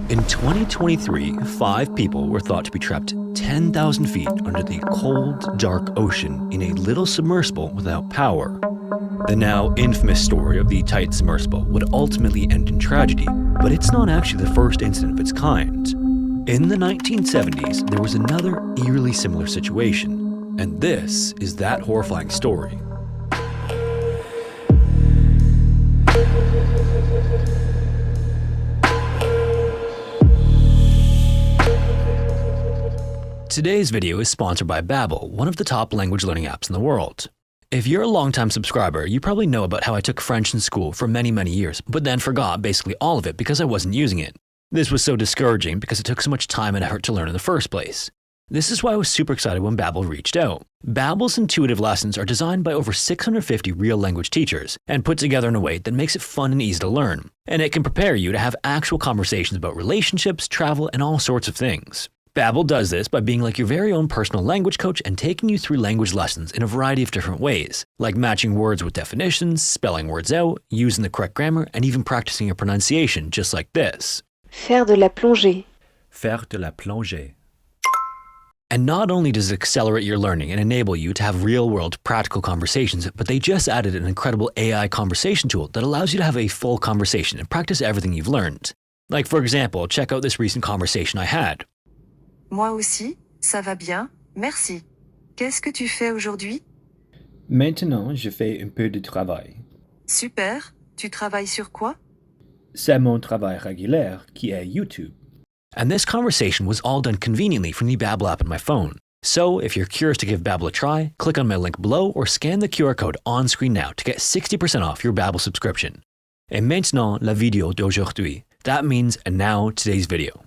In 2023, 5 people were thought to be trapped 10,000 feet under the cold, dark ocean in a little submersible without power. The now infamous story of the Titan Submersible would ultimately end in tragedy, but it's not actually the first incident of its kind. In the 1970s, there was another eerily similar situation, and this is that horrifying story. Today's video is sponsored by Babbel, one of the top language learning apps in the world. If you're a longtime subscriber, you probably know about how I took French in school for many years, but then forgot basically all of it because I wasn't using it. This was so discouraging because it took so much time and effort to learn in the first place. This is why I was super excited when Babbel reached out. Babbel's intuitive lessons are designed by over 650 real language teachers and put together in a way that makes it fun and easy to learn. And it can prepare you to have actual conversations about relationships, travel, and all sorts of things. Babbel does this by being like your very own personal language coach and taking you through language lessons in a variety of different ways, like matching words with definitions, spelling words out, using the correct grammar, and even practicing your pronunciation just like this. Faire de la plongée. Faire de la plongée. And not only does it accelerate your learning and enable you to have real-world practical conversations, but they just added an incredible AI conversation tool that allows you to have a full conversation and practice everything you've learned. Like for example, check out this recent conversation I had. Moi aussi, ça va bien, merci. Qu'est-ce que tu fais aujourd'hui? Maintenant, je fais un peu de travail. Super, tu travailles sur quoi? C'est mon travail régulier qui est YouTube. And this conversation was all done conveniently from the Babbel app on my phone. So if you're curious to give Babbel a try, click on my link below or scan the QR code on screen now to get 60% off your Babbel subscription. Et maintenant, la vidéo d'aujourd'hui. That means, and now, today's video.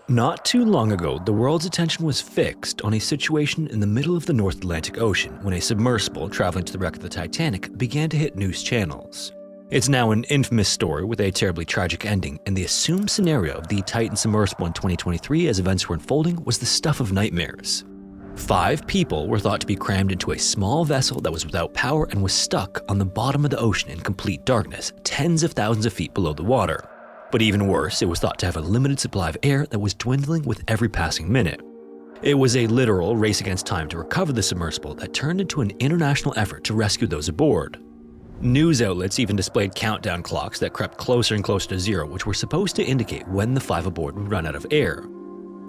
Not too long ago, the world's attention was fixed on a situation in the middle of the North Atlantic Ocean when a submersible traveling to the wreck of the Titanic began to hit news channels. It's now an infamous story with a terribly tragic ending, and the assumed scenario of the Titan Submersible in 2023 as events were unfolding was the stuff of nightmares. 5 people were thought to be crammed into a small vessel that was without power and was stuck on the bottom of the ocean in complete darkness, tens of thousands of feet below the water. But even worse, it was thought to have a limited supply of air that was dwindling with every passing minute. It was a literal race against time to recover the submersible that turned into an international effort to rescue those aboard. News outlets even displayed countdown clocks that crept closer and closer to zero, which were supposed to indicate when the 5 aboard would run out of air.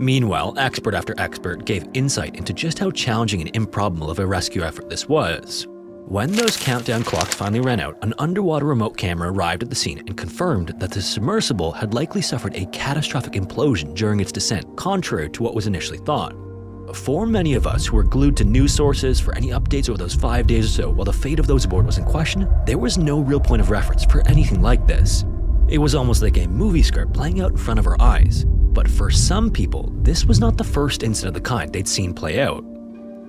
Meanwhile, expert after expert gave insight into just how challenging and improbable of a rescue effort this was. When those countdown clocks finally ran out, an underwater remote camera arrived at the scene and confirmed that the submersible had likely suffered a catastrophic implosion during its descent, contrary to what was initially thought. For many of us who were glued to news sources for any updates over those 5 days or so while the fate of those aboard was in question, there was no real point of reference for anything like this. It was almost like a movie script playing out in front of our eyes. But for some people, this was not the first incident of the kind they'd seen play out.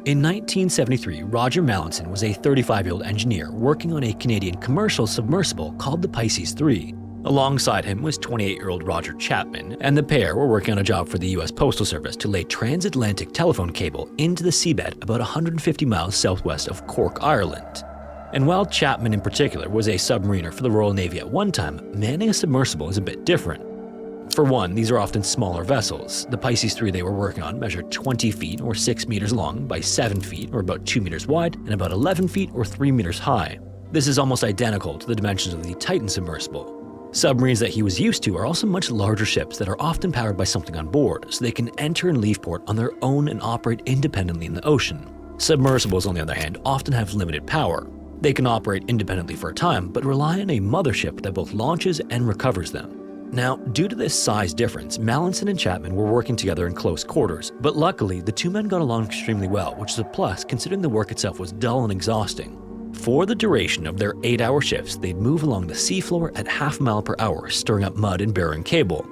In 1973, Roger Mallinson was a 35-year-old engineer working on a Canadian commercial submersible called the Pisces 3. Alongside him was 28-year-old Roger Chapman, and the pair were working on a job for the US Postal Service to lay transatlantic telephone cable into the seabed about 150 miles southwest of Cork, Ireland. And while Chapman in particular was a submariner for the Royal Navy at one time, manning a submersible is a bit different. For one, these are often smaller vessels. The Pisces 3 they were working on measured 20 feet or 6 meters long by 7 feet or about 2 meters wide and about 11 feet or 3 meters high. This is almost identical to the dimensions of the Titan Submersible. Submarines that he was used to are also much larger ships that are often powered by something on board, so they can enter and leave port on their own and operate independently in the ocean. Submersibles, on the other hand, often have limited power. They can operate independently for a time, but rely on a mothership that both launches and recovers them. Now, due to this size difference, Mallinson and Chapman were working together in close quarters, but luckily the two men got along extremely well, which is a plus considering the work itself was dull and exhausting. For the duration of their 8-hour shifts, they'd move along the seafloor at half a mile per hour, stirring up mud and burying cable.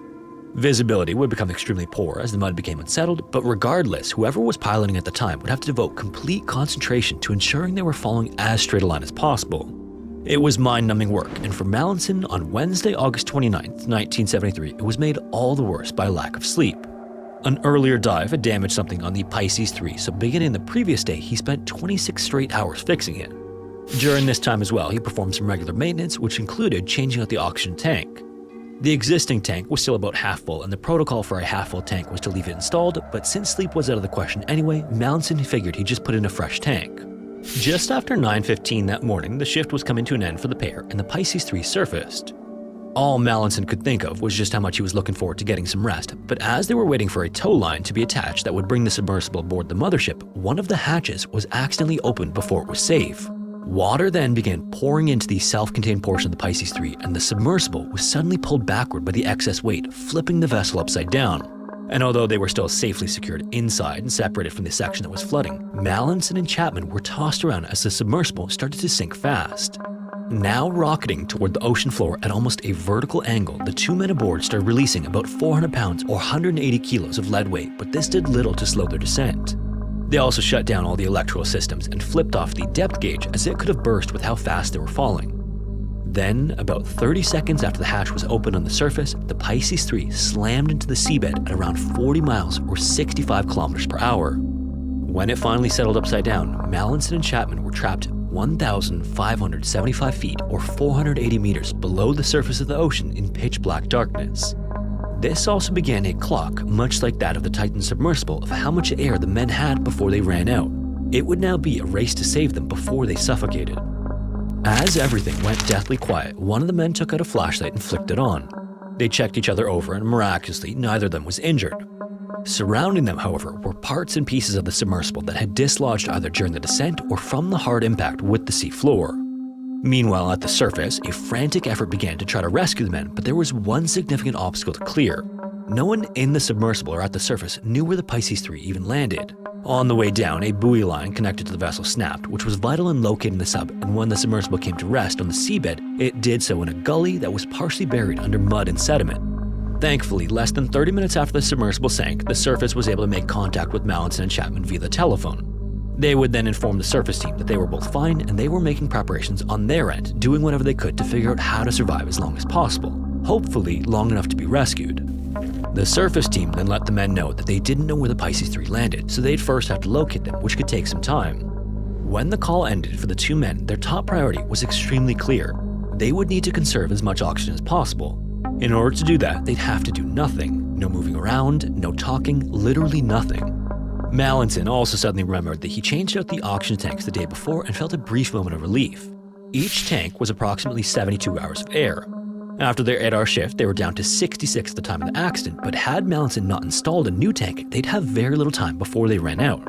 Visibility would become extremely poor as the mud became unsettled, but regardless, whoever was piloting at the time would have to devote complete concentration to ensuring they were following as straight a line as possible. It was mind-numbing work, and for Mallinson, on Wednesday, August 29, 1973, it was made all the worse by lack of sleep. An earlier dive had damaged something on the Pisces 3, so beginning the previous day, he spent 26 straight hours fixing it. During this time as well, he performed some regular maintenance, which included changing out the oxygen tank. The existing tank was still about half full, and the protocol for a half-full tank was to leave it installed, but since sleep was out of the question anyway, Mallinson figured he'd just put in a fresh tank. Just after 9:15 that morning, the shift was coming to an end for the pair, and the Pisces 3 surfaced. All Mallinson could think of was just how much he was looking forward to getting some rest, but as they were waiting for a tow line to be attached that would bring the submersible aboard the mothership, one of the hatches was accidentally opened before it was safe. Water then began pouring into the self-contained portion of the Pisces 3, and the submersible was suddenly pulled backward by the excess weight, flipping the vessel upside down. And although they were still safely secured inside and separated from the section that was flooding, Mallinson and Chapman were tossed around as the submersible started to sink fast. Now rocketing toward the ocean floor at almost a vertical angle, the two men aboard started releasing about 400 pounds or 180 kilos of lead weight, but this did little to slow their descent. They also shut down all the electrical systems and flipped off the depth gauge as it could have burst with how fast they were falling. Then, about 30 seconds after the hatch was opened on the surface, the Pisces 3 slammed into the seabed at around 40 miles or 65 kilometers per hour. When it finally settled upside down, Mallinson and Chapman were trapped 1,575 feet or 480 meters below the surface of the ocean in pitch black darkness. This also began a clock, much like that of the Titan Submersible, of how much air the men had before they ran out. It would now be a race to save them before they suffocated. As everything went deathly quiet, one of the men took out a flashlight and flicked it on. They checked each other over, and miraculously, neither of them was injured. Surrounding them, however, were parts and pieces of the submersible that had dislodged either during the descent or from the hard impact with the sea floor. Meanwhile, at the surface, a frantic effort began to try to rescue the men, but there was one significant obstacle to clear. No one in the submersible or at the surface knew where the Pisces 3 even landed. On the way down, a buoy line connected to the vessel snapped, which was vital in locating the sub, and when the submersible came to rest on the seabed, it did so in a gully that was partially buried under mud and sediment. Thankfully, less than 30 minutes after the submersible sank, the surface was able to make contact with Mallinson and Chapman via the telephone. They would then inform the surface team that they were both fine and they were making preparations on their end, doing whatever they could to figure out how to survive as long as possible, hopefully long enough to be rescued. The surface team then let the men know that they didn't know where the Pisces 3 landed, so they'd first have to locate them, which could take some time. When the call ended for the two men, their top priority was extremely clear. They would need to conserve as much oxygen as possible. In order to do that, they'd have to do nothing. No moving around, no talking, literally nothing. Mallinson also suddenly remembered that he changed out the oxygen tanks the day before and felt a brief moment of relief. Each tank was approximately 72 hours of air. After their 8-hour shift, they were down to 66 at the time of the accident, but had Mallinson not installed a new tank, they'd have very little time before they ran out.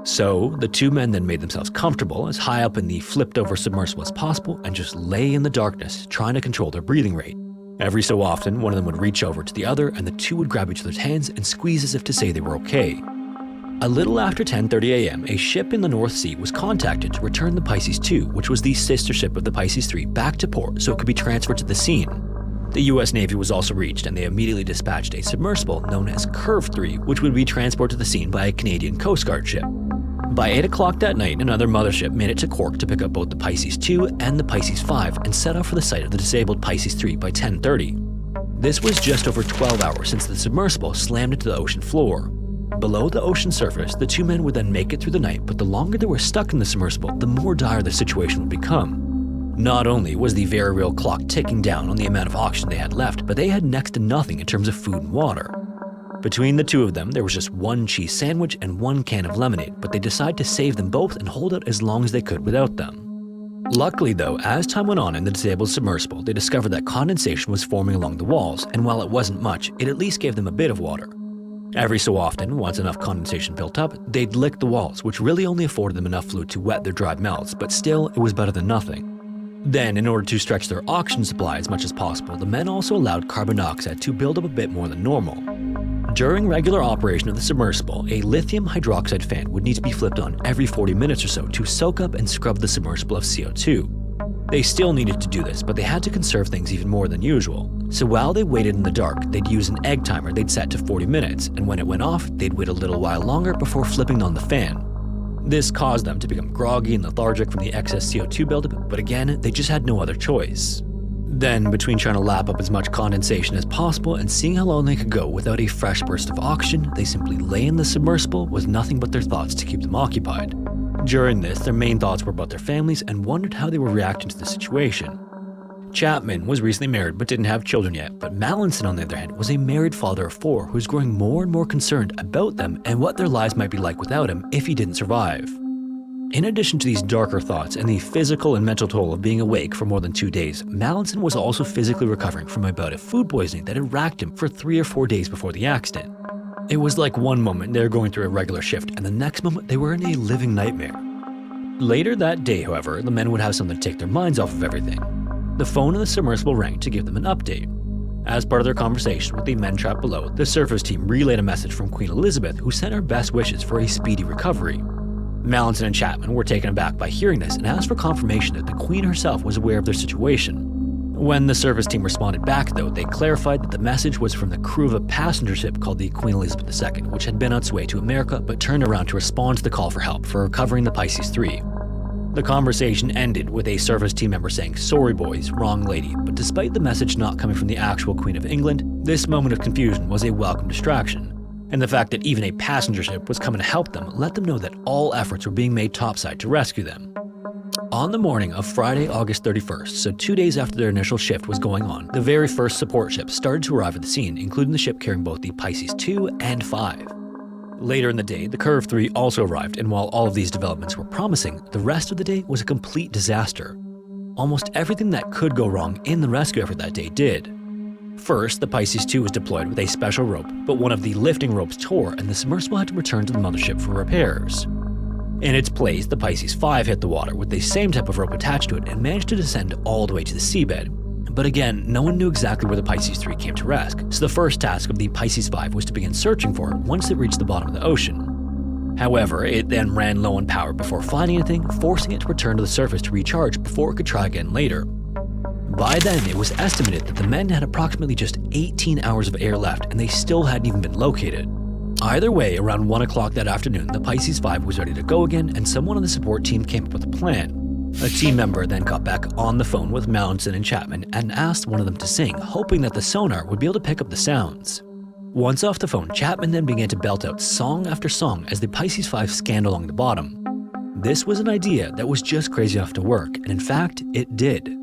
So, the two men then made themselves comfortable as high up in the flipped-over submersible as possible and just lay in the darkness, trying to control their breathing rate. Every so often, one of them would reach over to the other and the two would grab each other's hands and squeeze as if to say they were okay. A little after 10:30 a.m., a ship in the North Sea was contacted to return the Pisces 2, which was the sister ship of the Pisces 3, back to port so it could be transferred to the scene. The US Navy was also reached, and they immediately dispatched a submersible known as Curve 3, which would be transported to the scene by a Canadian Coast Guard ship. By 8 o'clock that night, another mothership made it to Cork to pick up both the Pisces 2 and the Pisces 5 and set off for the site of the disabled Pisces 3 by 10:30. This was just over 12 hours since the submersible slammed into the ocean floor. Below the ocean surface, the two men would then make it through the night, but the longer they were stuck in the submersible, the more dire the situation would become. Not only was the very real clock ticking down on the amount of oxygen they had left, but they had next to nothing in terms of food and water. Between the two of them, there was just one cheese sandwich and one can of lemonade, but they decided to save them both and hold out as long as they could without them. Luckily though, as time went on in the disabled submersible, they discovered that condensation was forming along the walls, and while it wasn't much, it at least gave them a bit of water. Every so often, once enough condensation built up, they'd lick the walls, which really only afforded them enough fluid to wet their dried mouths, but still, it was better than nothing. Then, in order to stretch their oxygen supply as much as possible, the men also allowed carbon dioxide to build up a bit more than normal. During regular operation of the submersible, a lithium hydroxide fan would need to be flipped on every 40 minutes or so to soak up and scrub the submersible of CO2. They still needed to do this, but they had to conserve things even more than usual. So while they waited in the dark, they'd use an egg timer they'd set to 40 minutes, and when it went off, they'd wait a little while longer before flipping on the fan. This caused them to become groggy and lethargic from the excess CO2 buildup, but again, they just had no other choice. Then, between trying to lap up as much condensation as possible and seeing how long they could go without a fresh burst of oxygen, they simply lay in the submersible with nothing but their thoughts to keep them occupied. During this, their main thoughts were about their families and wondered how they were reacting to the situation. Chapman was recently married but didn't have children yet, but Mallinson, on the other hand, was a married father of 4 who was growing more and more concerned about them and what their lives might be like without him if he didn't survive. In addition to these darker thoughts and the physical and mental toll of being awake for more than 2 days, Mallinson was also physically recovering from a bout of food poisoning that had racked him for 3 or 4 days before the accident. It was like one moment they were going through a regular shift and the next moment they were in a living nightmare. Later that day, however, the men would have something to take their minds off of everything. The phone in the submersible rang to give them an update. As part of their conversation with the men trapped below, the surface team relayed a message from Queen Elizabeth, who sent her best wishes for a speedy recovery. Mallinson and Chapman were taken aback by hearing this and asked for confirmation that the Queen herself was aware of their situation. When the service team responded back, though, they clarified that the message was from the crew of a passenger ship called the Queen Elizabeth II, which had been on its way to America but turned around to respond to the call for help for recovering the Pisces 3. The conversation ended with a service team member saying, "Sorry boys, wrong lady," but despite the message not coming from the actual Queen of England, this moment of confusion was a welcome distraction. And the fact that even a passenger ship was coming to help them let them know that all efforts were being made topside to rescue them. On the morning of Friday, August 31st, so 2 days after their initial shift was going on, the very first support ship started to arrive at the scene, including the ship carrying both the Pisces 2 and 5. Later in the day, the Curve 3 also arrived, and while all of these developments were promising, the rest of the day was a complete disaster. Almost everything that could go wrong in the rescue effort that day did. First, the Pisces 2 was deployed with a special rope, but one of the lifting ropes tore and the submersible had to return to the mothership for repairs. In its place, the Pisces 5 hit the water with the same type of rope attached to it and managed to descend all the way to the seabed. But again, no one knew exactly where the Pisces 3 came to rest, so the first task of the Pisces 5 was to begin searching for it once it reached the bottom of the ocean. However, it then ran low on power before finding anything, forcing it to return to the surface to recharge before it could try again later. By then, it was estimated that the men had approximately just 18 hours of air left and they still hadn't even been located. Either way, around 1 o'clock that afternoon, the Pisces 5 was ready to go again and someone on the support team came up with a plan. A team member then got back on the phone with Mallinson and Chapman and asked one of them to sing, hoping that the sonar would be able to pick up the sounds. Once off the phone, Chapman then began to belt out song after song as the Pisces 5 scanned along the bottom. This was an idea that was just crazy enough to work, and in fact, it did.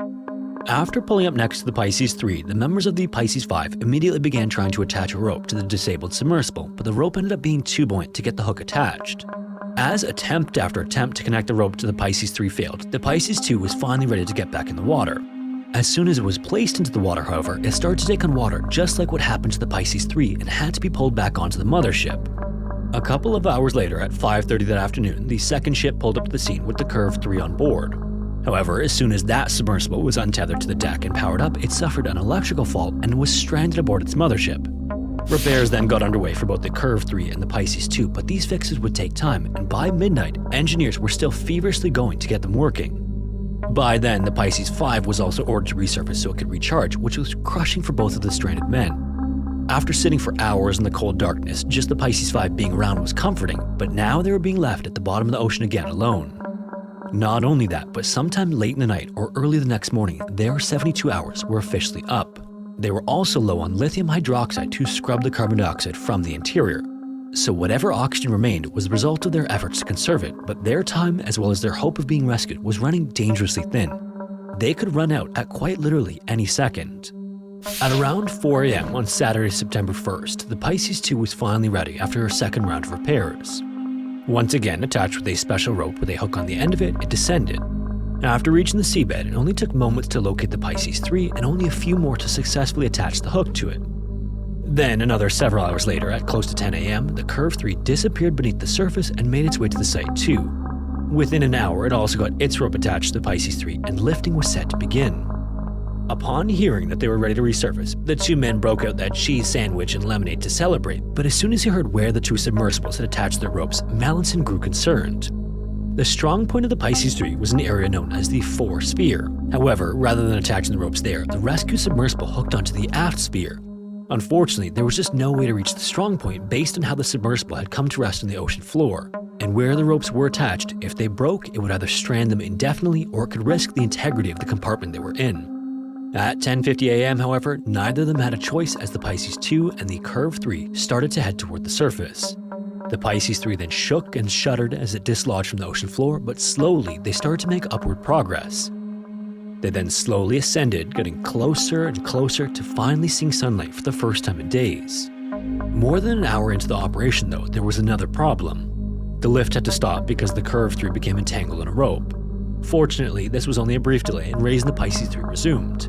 After pulling up next to the Pisces 3, the members of the Pisces 5 immediately began trying to attach a rope to the disabled submersible, but the rope ended up being too buoyant to get the hook attached. As attempt after attempt to connect the rope to the Pisces 3 failed, the Pisces 2 was finally ready to get back in the water. As soon as it was placed into the water, however, it started to take on water just like what happened to the Pisces 3 and had to be pulled back onto the mothership. A couple of hours later, at 5:30 that afternoon, the second ship pulled up to the scene with the Curve 3 on board. However, as soon as that submersible was untethered to the deck and powered up, it suffered an electrical fault and was stranded aboard its mothership. Repairs then got underway for both the Curve 3 and the Pisces 2, but these fixes would take time, and by midnight, engineers were still feverishly going to get them working. By then, the Pisces 5 was also ordered to resurface so it could recharge, which was crushing for both of the stranded men. After sitting for hours in the cold darkness, just the Pisces 5 being around was comforting, but now they were being left at the bottom of the ocean again alone. Not only that, but sometime late in the night or early the next morning, their 72 hours were officially up. They were also low on lithium hydroxide to scrub the carbon dioxide from the interior. So whatever oxygen remained was the result of their efforts to conserve it, but their time as well as their hope of being rescued was running dangerously thin. They could run out at quite literally any second. At around 4 a.m. on Saturday, September 1st, the Pisces 2 was finally ready after her second round of repairs. Once again attached with a special rope with a hook on the end of it, it descended. After reaching the seabed, it only took moments to locate the Pisces 3 and only a few more to successfully attach the hook to it. Then, another several hours later, at close to 10 a.m., the Curve 3 disappeared beneath the surface and made its way to the site too. Within an hour, it also got its rope attached to the Pisces 3 and lifting was set to begin. Upon hearing that they were ready to resurface, the two men broke out that cheese sandwich and lemonade to celebrate, but as soon as he heard where the two submersibles had attached their ropes, Mallinson grew concerned. The strong point of the Pisces 3 was an area known as the fore sphere. However, rather than attaching the ropes there, the rescue submersible hooked onto the aft sphere. Unfortunately, there was just no way to reach the strong point based on how the submersible had come to rest on the ocean floor. And where the ropes were attached, if they broke, it would either strand them indefinitely or it could risk the integrity of the compartment they were in. At 10:50 a.m., however, neither of them had a choice as the Pisces 2 and the Curve 3 started to head toward the surface. The Pisces 3 then shook and shuddered as it dislodged from the ocean floor, but slowly they started to make upward progress. They then slowly ascended, getting closer and closer to finally seeing sunlight for the first time in days. More than an hour into the operation though, there was another problem. The lift had to stop because the curve 3 became entangled in a rope. Fortunately, this was only a brief delay and raising the Pisces 3 resumed.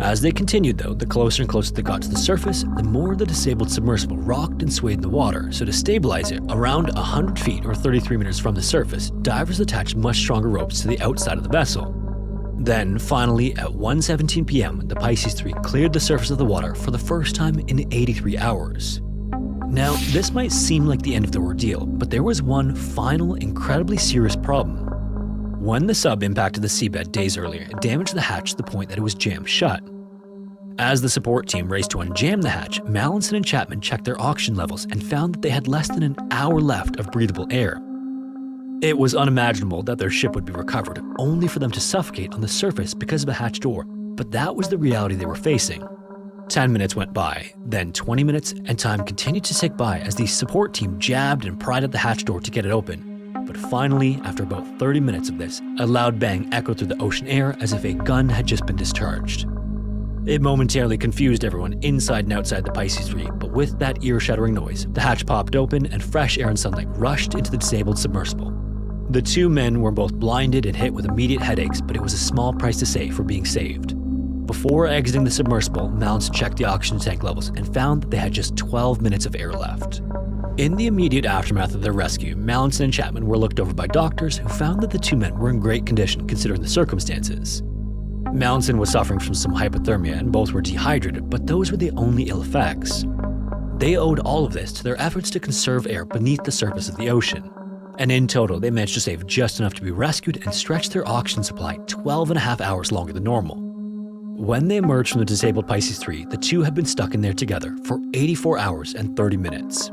As they continued though, the closer and closer they got to the surface, the more the disabled submersible rocked and swayed in the water, so to stabilize it, around 100 feet or 33 meters from the surface, divers attached much stronger ropes to the outside of the vessel. Then, finally, at 1:17 p.m., the Pisces 3 cleared the surface of the water for the first time in 83 hours. Now, this might seem like the end of the ordeal, but there was one final, incredibly serious problem. When the sub impacted the seabed days earlier, it damaged the hatch to the point that it was jammed shut. As the support team raced to unjam the hatch, Mallinson and Chapman checked their oxygen levels and found that they had less than an hour left of breathable air. It was unimaginable that their ship would be recovered, only for them to suffocate on the surface because of a hatch door, but that was the reality they were facing. 10 minutes went by, then 20 minutes, and time continued to tick by as the support team jabbed and pried at the hatch door to get it open. But finally, after about 30 minutes of this, a loud bang echoed through the ocean air as if a gun had just been discharged. It momentarily confused everyone inside and outside the Pisces 3, but with that ear-shattering noise, the hatch popped open and fresh air and sunlight rushed into the disabled submersible. The two men were both blinded and hit with immediate headaches, but it was a small price to pay for being saved. Before exiting the submersible, Mallinson checked the oxygen tank levels and found that they had just 12 minutes of air left. In the immediate aftermath of their rescue, Mallinson and Chapman were looked over by doctors who found that the two men were in great condition considering the circumstances. Mallinson was suffering from some hypothermia and both were dehydrated, but those were the only ill effects. They owed all of this to their efforts to conserve air beneath the surface of the ocean. And in total, they managed to save just enough to be rescued and stretch their oxygen supply 12.5 hours longer than normal. When they emerged from the disabled Pisces 3, the two had been stuck in there together for 84 hours and 30 minutes.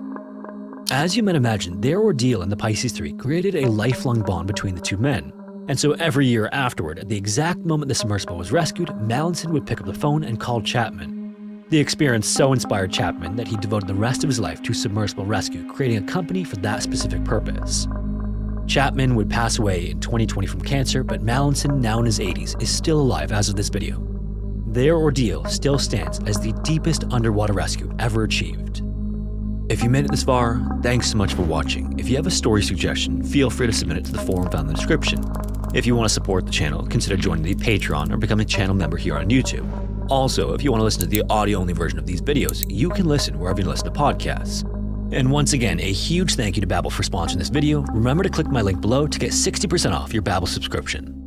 As you might imagine, their ordeal in the Pisces 3 created a lifelong bond between the two men. And so every year afterward, at the exact moment the submersible was rescued, Mallinson would pick up the phone and call Chapman. The experience so inspired Chapman that he devoted the rest of his life to submersible rescue, creating a company for that specific purpose. Chapman would pass away in 2020 from cancer, but Mallinson, now in his 80s, is still alive as of this video. Their ordeal still stands as the deepest underwater rescue ever achieved. If you made it this far, thanks so much for watching. If you have a story suggestion, feel free to submit it to the forum found in the description. If you want to support the channel, consider joining the Patreon or becoming a channel member here on YouTube. Also, if you want to listen to the audio-only version of these videos, you can listen wherever you listen to podcasts. And once again, a huge thank you to Babbel for sponsoring this video. Remember to click my link below to get 60% off your Babbel subscription.